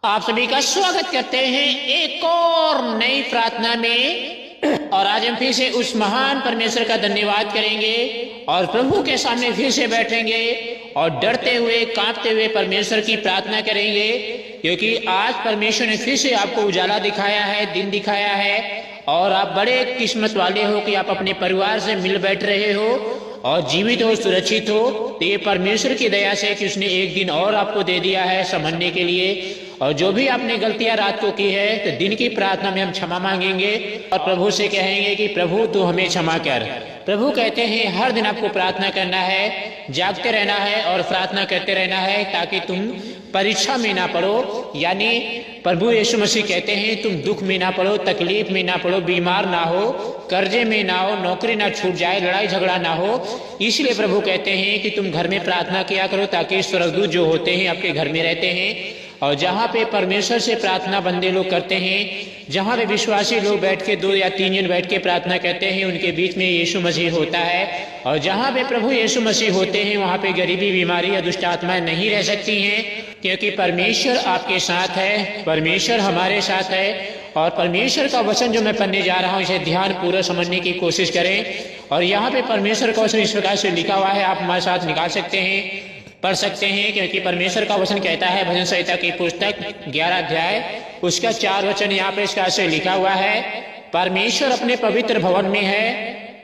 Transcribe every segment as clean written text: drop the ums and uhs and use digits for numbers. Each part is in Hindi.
आप सभी का स्वागत करते हैं एक और नई प्रार्थना में। और आज हम फिर से उस महान परमेश्वर का धन्यवाद करेंगे और प्रभु के सामने फिर से बैठेंगे और डरते हुए कांपते हुए परमेश्वर की प्रार्थना करेंगे, क्योंकि आज परमेश्वर ने फिर से आपको उजाला दिखाया है, दिन दिखाया है और आप बड़े किस्मत वाले हो कि आप अपने परिवार से मिल बैठ रहे हो और जीवित हो, सुरक्षित हो। तो ये परमेश्वर की दया से कि उसने एक दिन और आपको दे दिया है संभलने के लिए। और जो भी आपने गलतियां रात को की है तो दिन की प्रार्थना में हम क्षमा मांगेंगे और प्रभु से कहेंगे कि प्रभु तू हमें क्षमा कर। प्रभु कहते हैं हर दिन आपको प्रार्थना करना है, जागते रहना है और प्रार्थना करते रहना है ताकि तुम परीक्षा में ना पड़ो। यानी प्रभु यीशु मसीह कहते हैं तुम दुख में ना पड़ो, तकलीफ में ना पड़ो, बीमार ना हो, कर्जे में ना हो, नौकरी ना छूट जाए, लड़ाई झगड़ा ना हो। इसलिए प्रभु कहते हैं कि तुम घर में प्रार्थना किया करो ताकि स्वर्गदूत जो होते हैं आपके घर में रहते हैं। और जहाँ पे परमेश्वर से प्रार्थना बंदे लोग करते हैं, जहाँ पे विश्वासी लोग बैठ के 2 या 3 जन बैठ के प्रार्थना करते हैं, उनके बीच में यीशु मसीह होता है। और जहाँ पे प्रभु यीशु मसीह होते हैं वहाँ पे गरीबी, बीमारी या दुष्ट आत्माएं नहीं रह सकती हैं, क्योंकि परमेश्वर आपके साथ है, परमेश्वर हमारे साथ है। और परमेश्वर का वचन जो मैं पढ़ने जा रहा हूँ इसे ध्यान पूर्वक समझने की कोशिश करें। और यहाँ पे परमेश्वर का वचन इस प्रकार से लिखा हुआ है, आप हमारे साथ निकाल सकते हैं, पढ़ सकते हैं, क्योंकि परमेश्वर का वचन कहता है भजन संहिता की पुस्तक 11 अध्याय उसका 4 वचन यहाँ पे इसका से लिखा हुआ है। परमेश्वर अपने पवित्र भवन में है,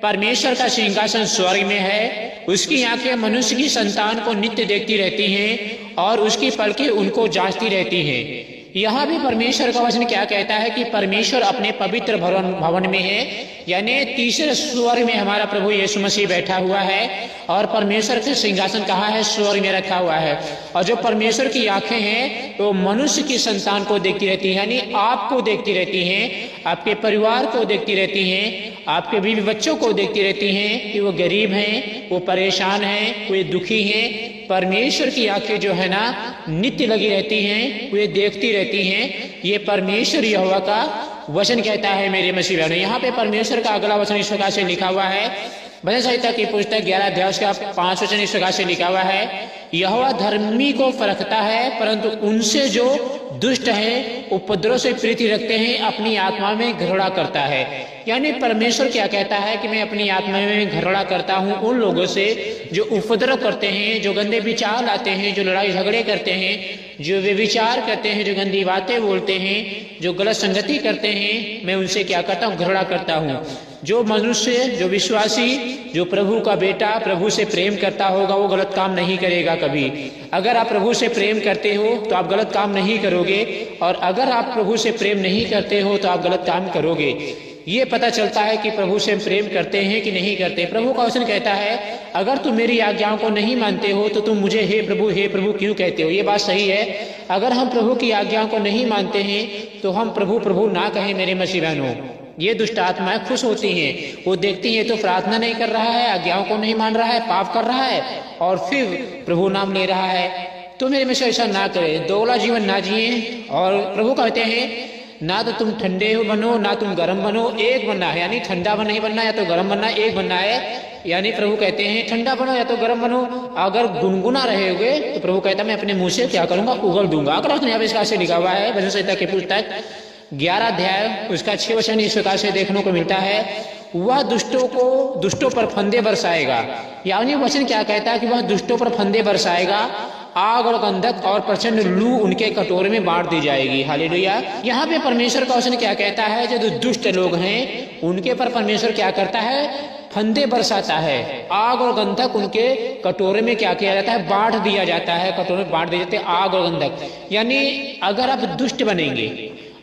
परमेश्वर का सिंहासन स्वर्ग में है, उसकी आंखें मनुष्य की संतान को नित्य देखती रहती हैं और उसकी पलकें उनको जांचती रहती हैं। यहाँ भी परमेश्वर का वचन क्या कहता है कि परमेश्वर अपने पवित्र भवन में है, यानी तीसरे स्वर्ग में हमारा प्रभु यीशु मसीह बैठा हुआ है और परमेश्वर का सिंहासन कहाँ है? स्वर्ग में रखा हुआ है। और जो परमेश्वर की आंखें हैं तो मनुष्य की संतान को देखती रहती है, यानी आपको देखती रहती हैं, आपके परिवार को देखती रहती हैं, आपके बीवी बच्चों को देखती रहती हैं कि वो गरीब हैं, वो परेशान हैं, वो दुखी हैं। परमेश्वर की आंखें जो है ना नित्य लगी रहती हैं, वे देखती रहती हैं। ये परमेश्वर यहोवा का वचन कहता है मेरे मसीह भाइयों। यहाँ पे परमेश्वर का अगला वचन इस प्रकार से लिखा हुआ है, भजन संहिता की पुस्तक 11 अध्याय उसका 5 वचन इस प्रकार से लिखा हुआ है, यहोवा धर्मी को परखता है परंतु उनसे जो दुष्ट है उपद्रव से प्रीति रखते हैं अपनी आत्मा में घृणा करता है। यानी परमेश्वर क्या कहता है कि मैं अपनी आत्मा में घृणा करता हूँ उन लोगों से जो उपद्रव करते हैं, जो गंदे विचार लाते हैं, जो लड़ाई झगड़े करते हैं, जो व्यभिचार करते हैं, जो गंदी बातें बोलते हैं, जो गलत संगति करते हैं, मैं उनसे क्या करता हूँ? घृणा करता हूँ। जो मनुष्य, जो विश्वासी, जो प्रभु का बेटा प्रभु से प्रेम करता होगा वो गलत काम नहीं करेगा कभी। अगर आप प्रभु से प्रेम करते हो तो आप गलत काम नहीं करोगे, और अगर आप प्रभु से प्रेम नहीं करते हो तो आप गलत काम करोगे। ये पता चलता है कि प्रभु से प्रेम करते हैं कि नहीं करते। प्रभु का वचन कहता है अगर तुम मेरी आज्ञाओं को नहीं मानते हो तो तुम मुझे हे प्रभु क्यों कहते हो। ये बात सही है। अगर हम प्रभु की आज्ञाओं को नहीं मानते हैं तो हम प्रभु प्रभु ना कहें मेरे मसीह बहनों। ये दुष्ट आत्माएं खुश होती हैं, वो देखती हैं तो प्रार्थना नहीं कर रहा है, आज्ञाओं को नहीं मान रहा है, पाप कर रहा है और फिर प्रभु नाम ले रहा है। तो मेरे में से ऐसा ना करें, दोगला जीवन ना जिए। और प्रभु कहते हैं ना तो तुम ठंडे हो बनो ना तुम गर्म बनो, एक बनना है। यानी ठंडा नहीं बनना या तो गर्म बनना, एक बनना है। यानी प्रभु कहते हैं ठंडा बनो या तो गर्म बनो। अगर गुनगुना रहेगे तो प्रभु कहता है मैं अपने मुंह से क्या करूंगा? उगल दूंगा। अगर यहाँ पे इसका से लिखा हुआ है भजन संहिता की पुस्तक 11 अध्याय उसका 6 वचन इस प्रकार से देखने को मिलता है, वह दुष्टों पर फंदे बरसाएगा। यानी वचन क्या कहता है कि वह दुष्टों पर फंदे बरसाएगा, आग और गंधक और प्रचंड लू उनके कटोरे में बांट दी जाएगी। हालेलुया। यहाँ पे परमेश्वर का वचन क्या कहता है, जो दुष्ट लोग हैं उनके पर परमेश्वर क्या करता है? फंदे बरसाता है। आग और गंधक उनके कटोरे में क्या किया जाता है? बांट दिया जाता है, कटोरे में बांट दिए जाते हैं आग और गंधक। यानी अगर आप दुष्ट बनेंगे,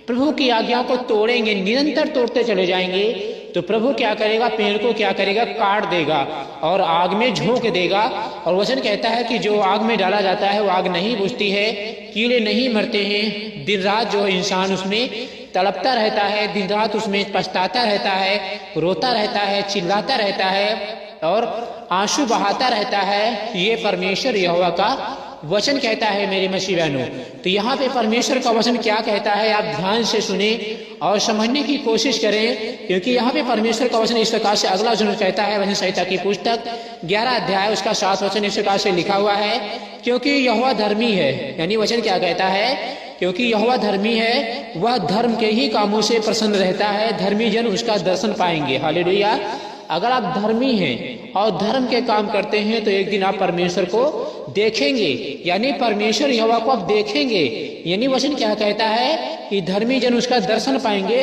प्रभु की आज्ञाओं को तोड़ेंगे, निरंतर तोड़ते चले जाएंगे, तो प्रभु क्या करेगा? पेड़ को क्या करेगा? काट देगा और आग में झोंक देगा। और वचन कहता है कि जो आग में डाला जाता है वो आग नहीं बुझती है, कीड़े नहीं मरते हैं। दिन रात जो इंसान उसमें तड़पता रहता है, दिन रात उसमें पछताता रहता है, रोता रहता है, चिल्लाता रहता है और आंसू बहाता रहता है। ये परमेश्वर यहोवा का वचन कहता है मेरे मसीह बहनों। तो यहाँ पे परमेश्वर का वचन क्या कहता है आप ध्यान से सुने और समझने की कोशिश करें, क्योंकि यहाँ पे परमेश्वर का वचन इस प्रकार से अगला वचन कहता है भजन संहिता की पुस्तक 11 अध्याय उसका 7 वचन इस प्रकार से लिखा हुआ है, क्योंकि यहोवा धर्मी है। यानी वचन क्या कहता है क्योंकि यहोवा धर्मी है, वह धर्म के ही कामों से प्रसन्न रहता है, धर्मी जन उसका दर्शन पाएंगे। हालेलुया। अगर आप धर्मी हैं और धर्म के काम करते हैं तो एक दिन आप परमेश्वर को देखेंगे, यानी परमेश्वर यहोवा को आप देखेंगे। यानी वचन क्या कहता है कि धर्मी जन उसका दर्शन पाएंगे।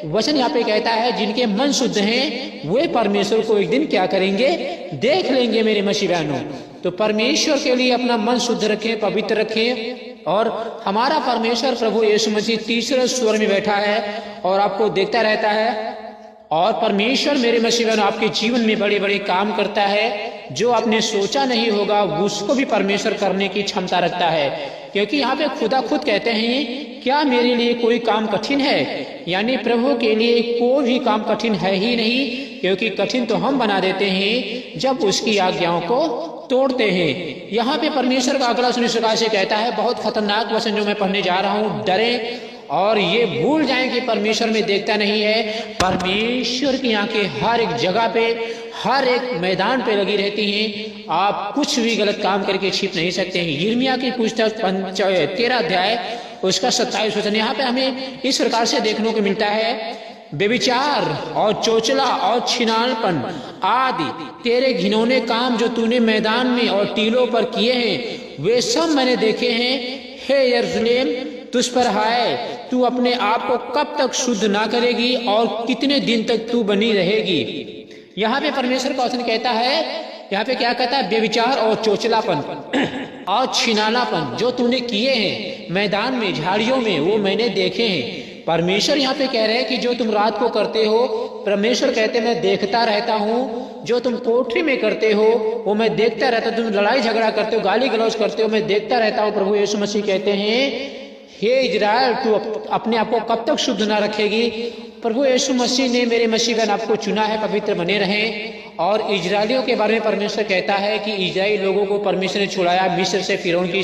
वचन यहाँ पे कहता है जिनके मन शुद्ध हैं वे परमेश्वर को एक दिन क्या करेंगे, देख लेंगे। मेरे मसीह बहनों, तो परमेश्वर के लिए अपना मन शुद्ध रखें, पवित्र रखें। और हमारा परमेश्वर प्रभु यीशु मसीह तीसरे स्वर में बैठा है और आपको देखता रहता है। और परमेश्वर मेरे मसीह बहनों आपके जीवन में बड़े बड़े काम करता है। जो आपने सोचा नहीं होगा उसको भी परमेश्वर करने की क्षमता रखता है। क्योंकि यहाँ पे खुदा खुद कहते हैं, क्या मेरे लिए कोई काम कठिन है? यानी प्रभु के लिए कोई भी काम कठिन है ही नहीं, क्योंकि कठिन तो हम बना देते हैं जब उसकी आज्ञाओं को तोड़ते हैं। यहाँ पे परमेश्वर का अगला सुनिश्चित से कहता है, बहुत खतरनाक वचन जो मैं पढ़ने जा रहा हूँ, डरे और ये भूल जाएं कि परमेश्वर में देखता नहीं है। परमेश्वर की आंखें हर एक जगह पे, हर एक मैदान पे लगी रहती हैं। आप कुछ भी गलत काम करके छिप नहीं सकते हैं। यिर्मयाह की पुस्तक 13 अध्याय उसका 27 वचन यहाँ पे हमें इस प्रकार से देखने को मिलता है, बेविचार और चोचला और छिनालपन आदि तेरे घिनौने काम जो तूने मैदान में और टीलों पर किए हैं वे सब मैंने देखे हैं। हे यरूशलेम, तुझ पर हाय, तू अपने आप को कब तक शुद्ध ना करेगी और कितने दिन तक तू बनी रहेगी। यहाँ पे परमेश्वर का वचन कहता है, यहाँ पे क्या कहता है, बेविचार और चोचलापन और छिनालापन जो तूने किए हैं मैदान में, झाड़ियों में, वो मैंने देखे हैं। परमेश्वर यहाँ पे कह रहे हैं कि जो तुम रात को करते हो, परमेश्वर कहते हैं मैं देखता रहता हूँ। जो तुम कोठरी में करते हो वो मैं देखता रहता हूँ। तुम लड़ाई झगड़ा करते हो, गाली गलौज करते हो, मैं देखता रहता हूँ। प्रभु यीशु मसीह कहते हैं, हे इजराइल, तू अपने आप को कब तक शुद्ध ना रखेगी। प्रभु यीशु मसीह ने मेरे मसीह बहन आपको चुना है, पवित्र बने रहें। और इजरायलियों के बारे में परमेश्वर कहता है कि इजराइल लोगों को परमेश्वर ने छुड़ाया मिस्र से, फिरौन की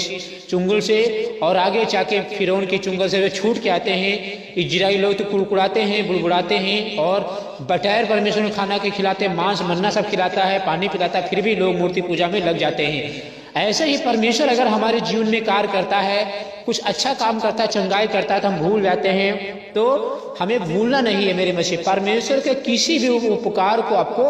चुंगल से, और आगे जाके फिरौन की चुंगल से वे छूट के आते हैं। इजराइल लोग तो कुड़कुड़ाते हैं, बुड़बुड़ाते हैं और बटैर परमेश्वर में खाना के खिलाते, मांस मन्ना सब खिलाता है, पानी पिलाता है, फिर भी लोग मूर्ति पूजा में लग जाते हैं। ऐसे ही परमेश्वर अगर हमारे जीवन में कार्य करता है, कुछ अच्छा काम करता है, चंगाई करता है, तो हम भूल जाते हैं। तो हमें भूलना नहीं है मेरे मसीह, परमेश्वर के किसी भी उपकार को आपको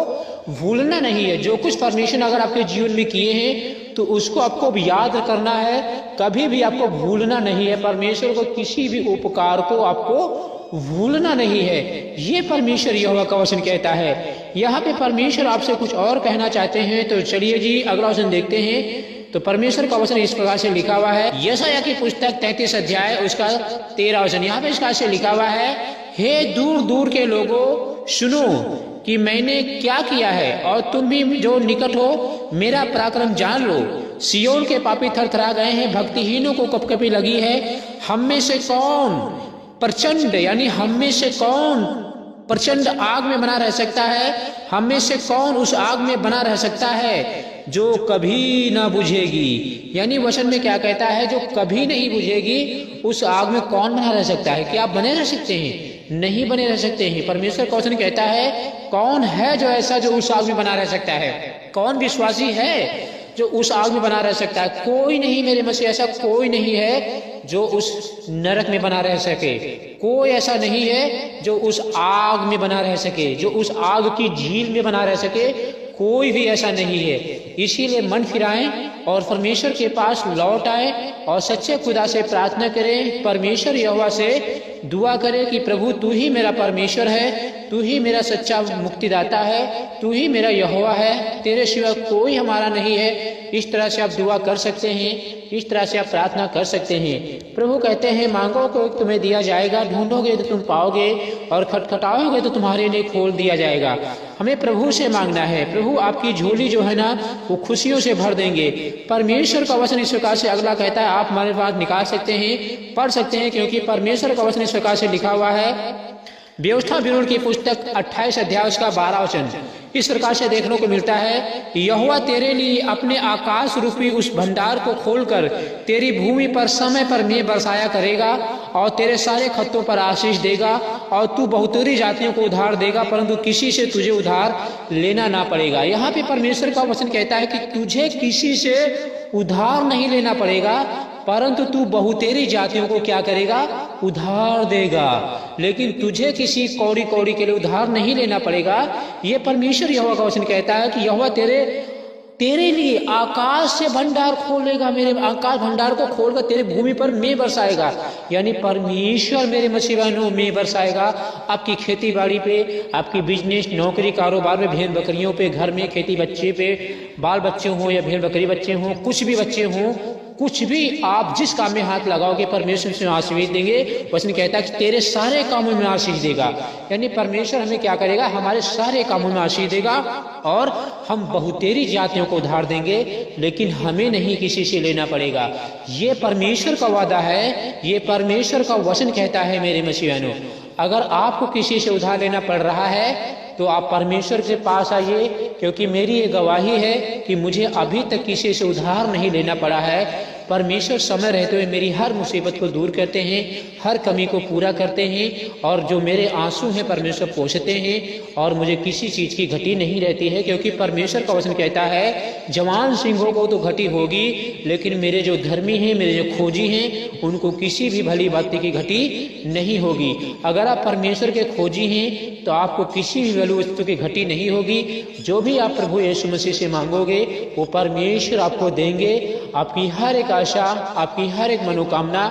भूलना नहीं है। जो कुछ परमेश्वर ने अगर आपके जीवन में किए हैं तो उसको आपको याद करना है, कभी भी आपको भूलना नहीं है। परमेश्वर को किसी भी उपकार को आपको भूलना नहीं है। ये परमेश्वर यहोवा का वचन कहता है। यहाँ पे परमेश्वर आपसे कुछ और कहना चाहते हैं, तो चलिए जी अगला वचन देखते हैं। तो परमेश्वर का वचन इस प्रकार से लिखा हुआ है, यशायाह की पुस्तक 33 अध्याय उसका 13 वचन। यहाँ पे इस प्रकार से लिखा हुआ है, हे दूर दूर के लोगों सुनो कि मैंने क्या किया है, और तुम भी जो निकट हो मेरा पराक्रम जान लो। सियोन के पापी थरथरा गए हैं, भक्तिहीनों को कपकपी लगी है। हम में से कौन प्रचंड, यानी हम में से कौन प्रचंड आग में बना रह सकता है? हम में से कौन उस आग में बना रह सकता है जो कभी ना बुझेगी। यानी वचन में क्या कहता है, जो कभी नहीं बुझेगी उस आग में कौन बना रह सकता है? क्या आप बने रह सकते हैं? नहीं बने रह सकते हैं। परमेश्वर का वचन कहता है, कौन है जो ऐसा जो उस आग में बना रह सकता है? कौन विश्वासी है जो उस आग में बना रह सकता है? कोई नहीं मेरे मसीह, ऐसा कोई नहीं है जो उस नरक में बना रह सके। कोई ऐसा नहीं है जो उस आग में बना रह सके, जो उस आग की झील में बना रह सके। कोई भी ऐसा नहीं है। इसीलिए मन फिराएं और परमेश्वर के पास लौट आए और सच्चे खुदा से प्रार्थना करें, परमेश्वर यहोवा से दुआ करें कि प्रभु तू ही मेरा परमेश्वर है, तू ही मेरा सच्चा मुक्तिदाता है, तू ही मेरा यहोवा है, तेरे सिवा कोई हमारा नहीं है। इस तरह से आप दुआ कर सकते हैं, इस तरह से आप प्रार्थना कर सकते हैं। प्रभु कहते हैं, मांगो तो तुम्हें दिया जाएगा, ढूंढोगे तो तुम पाओगे, और खटखटाओगे तो तुम्हारे लिए खोल दिया जाएगा। हमें प्रभु से मांगना है। प्रभु आपकी झोली जो है ना वो खुशियों से भर देंगे। परमेश्वर का वचन इस प्रकार से अगला कहता है, आप हमारे पास निकाल सकते हैं, पढ़ सकते हैं, क्योंकि परमेश्वर का वचन इस प्रकार से लिखा हुआ है, व्यवस्था विवरण की पुस्तक 28 अध्याय उसका 12 वचन। इस प्रकार से देखने को मिलता है, यहोवा तेरे लिए अपने आकाश रूपी उस भंडार को खोलकर तेरी भूमि पर समय पर मेघ बरसाया करेगा और तेरे सारे खत्तों पर आशीष देगा, और तू बहुतरी जातियों को उधार देगा, परंतु किसी से तुझे उधार लेना ना पड़ेगा। यहाँ पे परमेश्वर का वचन कहता है कि तुझे किसी से उधार नहीं लेना पड़ेगा, परंतु तू बहुतेरी जातियों को क्या करेगा, उधार देगा। लेकिन तुझे किसी कौड़ी कौड़ी के लिए उधार नहीं लेना पड़ेगा। ये परमेश्वर यहोवा का वचन कहता है कि यहोवा तेरे लिए आकाश से भंडार खोलेगा, मेरे आकाश भंडार को खोलकर तेरे भूमि पर मेंह बरसाएगा। यानी परमेश्वर मेरे मसीह बहनों मेंह बरसाएगा आपकी खेती बाड़ी पे, आपकी बिजनेस, नौकरी, कारोबार में, भेड़ बकरियों पे, घर में खेती बच्चे पे, बाल बच्चे हों या भेड़ बकरी बच्चे हों, कुछ भी बच्चे हों, कुछ भी आप जिस काम में हाथ लगाओगे परमेश्वर से आशीष देंगे। वचन कहता है कि तेरे सारे कामों में आशीष देगा। यानी परमेश्वर हमें क्या करेगा, हमारे सारे कामों में आशीष देगा और हम बहुतेरी जातियों को उधार देंगे, लेकिन हमें नहीं किसी से लेना पड़ेगा। ये परमेश्वर का वादा है, ये परमेश्वर का वचन कहता है मेरे मसीह बहनों। अगर आपको किसी से उधार लेना पड़ रहा है तो आप परमेश्वर के पास आइए, क्योंकि मेरी ये गवाही है कि मुझे अभी तक किसी से उधार नहीं लेना पड़ा है। परमेश्वर समय रहते हुए मेरी हर मुसीबत को दूर करते हैं, हर कमी को पूरा करते हैं, और जो मेरे आंसू हैं परमेश्वर पोंछते हैं, और मुझे किसी चीज़ की घटी नहीं रहती है, क्योंकि परमेश्वर का वचन कहता है जवान सिंहों को तो घटी होगी, लेकिन मेरे जो धर्मी हैं, मेरे जो खोजी हैं, उनको किसी भी भली बात की घटी नहीं होगी। अगर आप परमेश्वर के खोजी हैं तो आपको किसी भी भली वस्तु की घटी नहीं होगी। जो भी आप प्रभु यीशु मसीह से मांगोगे वो परमेश्वर आपको देंगे। आपकी हर एक आशा, आपकी हर एक मनोकामना,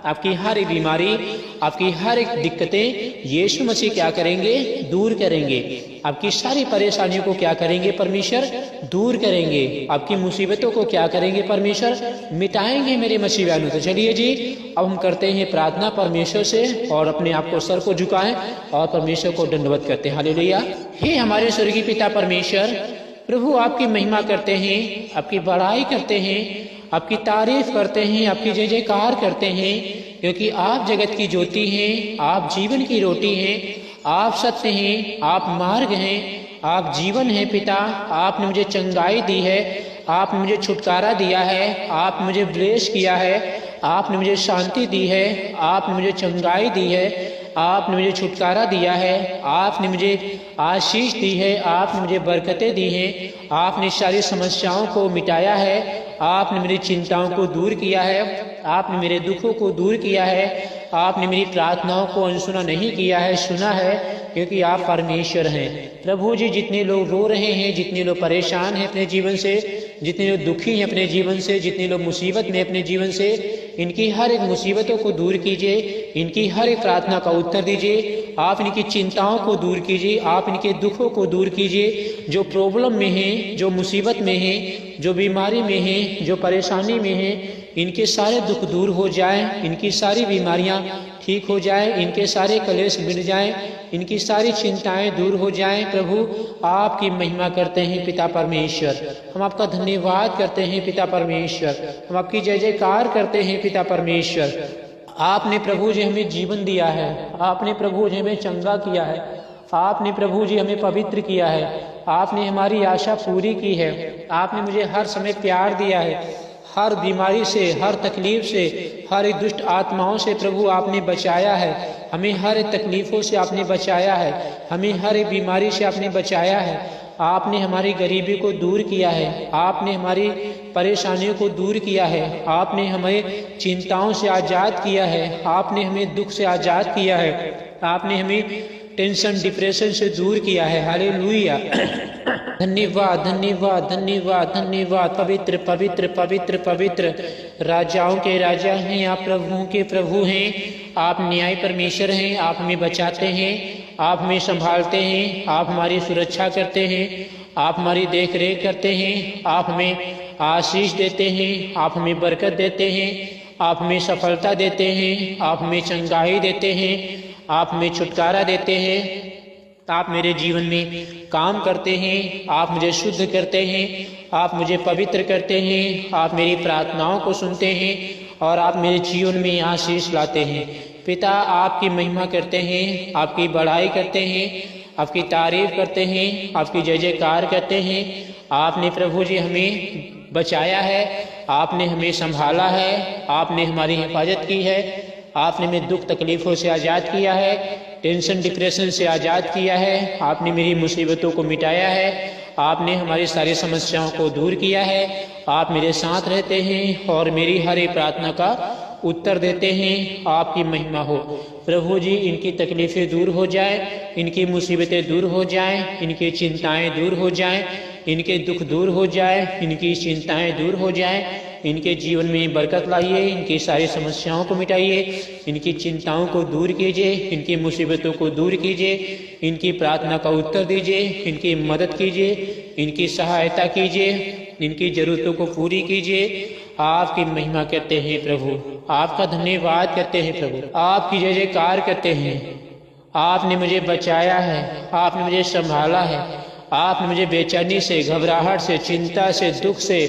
आपकी हर एक बीमारी, आपकी हर एक दिक्कतें यीशु मसीह क्या करेंगे, दूर करेंगे। आपकी सारी परेशानियों को क्या करेंगे, परमेश्वर दूर करेंगे। आपकी मुसीबतों को क्या करेंगे, परमेश्वर मिटाएंगे मेरे मसीह वालों। तो चलिए जी, अब हम करते हैं प्रार्थना परमेश्वर से, और अपने आप को सर को झुकाएं और परमेश्वर को दंडवत करते हैं। हालेलुया। हे हमारे स्वर्गीय पिता परमेश्वर, प्रभु आपकी महिमा करते हैं, आपकी बड़ाई करते हैं, आपकी तारीफ करते हैं, आपकी जय जयकार करते हैं, क्योंकि आप जगत की ज्योति हैं, आप जीवन की रोटी हैं, आप सत्य हैं, आप मार्ग हैं, आप जीवन हैं। पिता, आपने मुझे चंगाई दी है, आपने मुझे छुटकारा दिया है, आपने मुझे ब्लेस किया है, आपने मुझे शांति दी है, आपने मुझे चंगाई दी है, आपने मुझे छुटकारा दिया है, आपने मुझे आशीष दी है, आपने मुझे बरकतें दी हैं, आपने सारी समस्याओं को मिटाया है, आपने मेरी चिंताओं को दूर किया है, आपने मेरे दुखों को दूर किया है, आपने मेरी प्रार्थनाओं को अनसुना नहीं किया है, सुना है, क्योंकि आप परमेश्वर हैं। प्रभु जी, जितने लोग रो रहे हैं, जितने लोग परेशान हैं अपने जीवन से, जितने लोग दुखी हैं अपने जीवन से, जितने लोग मुसीबत में अपने जीवन से, इनकी हर एक मुसीबतों को दूर कीजिए, इनकी हर एक प्रार्थना का उत्तर दीजिए, आप इनकी चिंताओं को दूर कीजिए, आप इनके दुखों को दूर कीजिए। जो प्रॉब्लम में हैं, जो मुसीबत में हैं, जो बीमारी में हैं, जो परेशानी में हैं, इनके सारे दुख दूर हो जाएं, इनकी सारी बीमारियां ठीक हो जाएं, इनके सारे कलेश मिट जाएं, इनकी सारी चिंताएं दूर हो जाएं। प्रभु आपकी महिमा करते हैं पिता परमेश्वर, हम आपका धन्यवाद करते हैं पिता परमेश्वर, हम आपकी जय जयकार करते हैं पिता परमेश्वर। आपने प्रभु जी हमें जीवन दिया है, आपने प्रभु जी हमें चंगा किया है, आपने प्रभु जी हमें पवित्र किया है, आपने हमारी आशा पूरी की है, आपने मुझे हर समय प्यार दिया है। हर बीमारी से, हर तकलीफ से, हर एक दुष्ट आत्माओं से प्रभु आपने बचाया है, हमें हर एक तकलीफ़ों से आपने बचाया है, हमें हर एक बीमारी से आपने बचाया है। आपने हमारी गरीबी को दूर किया है, आपने हमारी परेशानियों को दूर किया है, आपने हमें चिंताओं से आज़ाद किया है, आपने हमें दुख से आज़ाद किया है, आपने हमें टेंशन डिप्रेशन से दूर किया है। हालेलुया। धन्यवाद धन्यवाद धन्यवाद धन्यवाद। पवित्र पवित्र पवित्र पवित्र राजाओं के राजा हैं आप, प्रभुओं के प्रभु हैं आप, न्याय परमेश्वर हैं। आप हमें बचाते हैं, आप हमें संभालते हैं, आप हमारी सुरक्षा करते हैं, आप हमारी देख रेख करते हैं, आप हमें आशीष देते हैं, आप हमें बरकत देते हैं, आप हमें सफलता देते हैं, आप हमें चंगाई देते हैं, आप हमें छुटकारा देते हैं, आप मेरे जीवन में काम करते हैं, आप मुझे शुद्ध करते हैं, आप मुझे पवित्र करते हैं, आप मेरी प्रार्थनाओं को सुनते हैं और आप मेरे जीवन में आशीष लाते हैं। पिता, आपकी महिमा करते हैं, आपकी बड़ाई करते हैं, आपकी तारीफ करते हैं, आपकी जय जयकार करते हैं। आपने प्रभु जी हमें बचाया है, आपने हमें संभाला है, आपने हमारी हिफाजत की है, आपने हमें दुख तकलीफ़ों से आज़ाद किया है, टेंशन डिप्रेशन से आज़ाद किया है, आपने मेरी मुसीबतों को मिटाया है, आपने हमारी सारी समस्याओं को दूर किया है। आप मेरे साथ रहते हैं और मेरी हर एक प्रार्थना का उत्तर देते हैं। आपकी महिमा हो प्रभु जी। इनकी तकलीफ़ें दूर हो जाए, इनकी मुसीबतें दूर हो जाएं, इनकी चिंताएं दूर हो जाएं, इनके दुख दूर हो जाए, इनकी चिंताएं दूर हो जाएं। इनके जीवन में बरकत लाइए, इनकी सारी समस्याओं को मिटाइए, इनकी चिंताओं को दूर कीजिए, इनकी मुसीबतों को दूर कीजिए, इनकी प्रार्थना का उत्तर दीजिए, इनकी मदद कीजिए, इनकी सहायता कीजिए, इनकी ज़रूरतों को पूरी कीजिए। आपकी महिमा करते हैं प्रभु, आपका धन्यवाद करते हैं प्रभु, आपकी जय जयकार करते हैं। आपने मुझे बचाया है, आपने मुझे संभाला है, आपने मुझे बेचैनी से, घबराहट से, चिंता से, दुख से,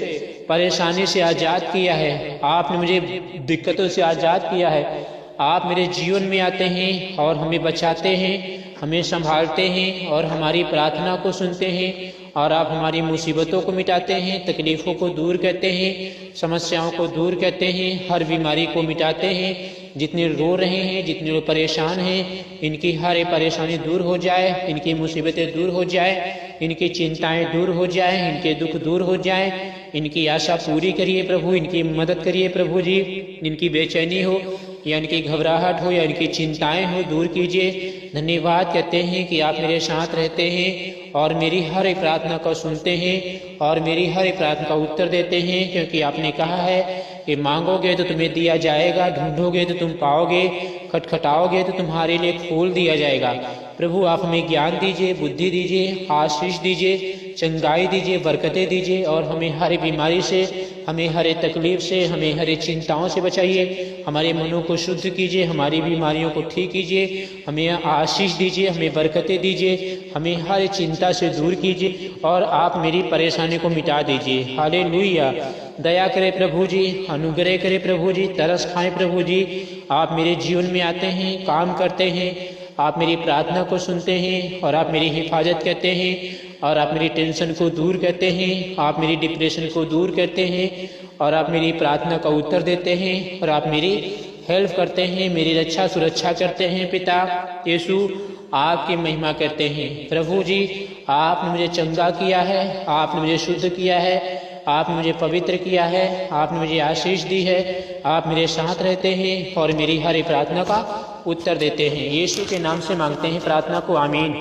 परेशानी से आज़ाद किया है। आपने मुझे दिक्कतों से आज़ाद किया है। आप मेरे जीवन में आते हैं और हमें बचाते हैं, हमें संभालते हैं और हमारी प्रार्थना को सुनते हैं और आप हमारी मुसीबतों को मिटाते हैं, तकलीफ़ों को दूर करते हैं, समस्याओं को दूर करते हैं, हर बीमारी को मिटाते हैं। जितने रो रहे हैं, जितने लोग परेशान हैं, इनकी हर एक परेशानी दूर हो जाए, इनकी मुसीबतें दूर हो जाए, इनकी चिंताएं दूर हो जाए, इनके दुख दूर हो जाए, इनकी आशा पूरी करिए प्रभु, इनकी मदद करिए प्रभु जी। इनकी बेचैनी हो या इनकी घबराहट हो या इनकी चिंताएं हो, दूर कीजिए। धन्यवाद कहते हैं कि आप मेरे साथ रहते हैं और मेरी हर एक प्रार्थना को सुनते हैं और मेरी हर एक प्रार्थना का उत्तर देते हैं, क्योंकि आपने कहा है कि मांगोगे तो तुम्हें दिया जाएगा, ढूंढोगे तो तुम पाओगे, खटखटाओगे तो तुम्हारे लिए खोल दिया जाएगा। प्रभु आप हमें ज्ञान दीजिए, बुद्धि दीजिए, आशीष दीजिए, चंगाई दीजिए, बरकतें दीजिए और हमें हर बीमारी से, हमें हर तकलीफ से, हमें हर चिंताओं से बचाइए। हमारे मनों को शुद्ध कीजिए, हमारी बीमारियों को ठीक कीजिए, हमें आशीष दीजिए, हमें बरकतें दीजिए, हमें हर चिंता से दूर कीजिए और आप मेरी परेशानी को मिटा दीजिए। हालेलुया। दया करें प्रभु जी, अनुग्रह करें प्रभु जी, तरस खाएं प्रभु जी। आप मेरे जीवन में आते हैं, काम करते हैं, आप मेरी प्रार्थना को सुनते हैं और आप मेरी हिफाजत करते हैं और आप मेरी टेंशन को दूर करते हैं, आप मेरी डिप्रेशन को दूर करते हैं और आप मेरी प्रार्थना का उत्तर देते हैं और आप मेरी हेल्प करते हैं, मेरी रक्षा सुरक्षा करते हैं। पिता यीशु आपकी महिमा करते हैं। प्रभु जी आपने मुझे चंगा किया है, आपने मुझे शुद्ध किया है, आपने मुझे पवित्र किया है, आपने मुझे आशीष दी है, आप मेरे साथ रहते हैं और मेरी हर प्रार्थना का उत्तर देते हैं। यीशु के नाम से मांगते हैं प्रार्थना को, आमीन।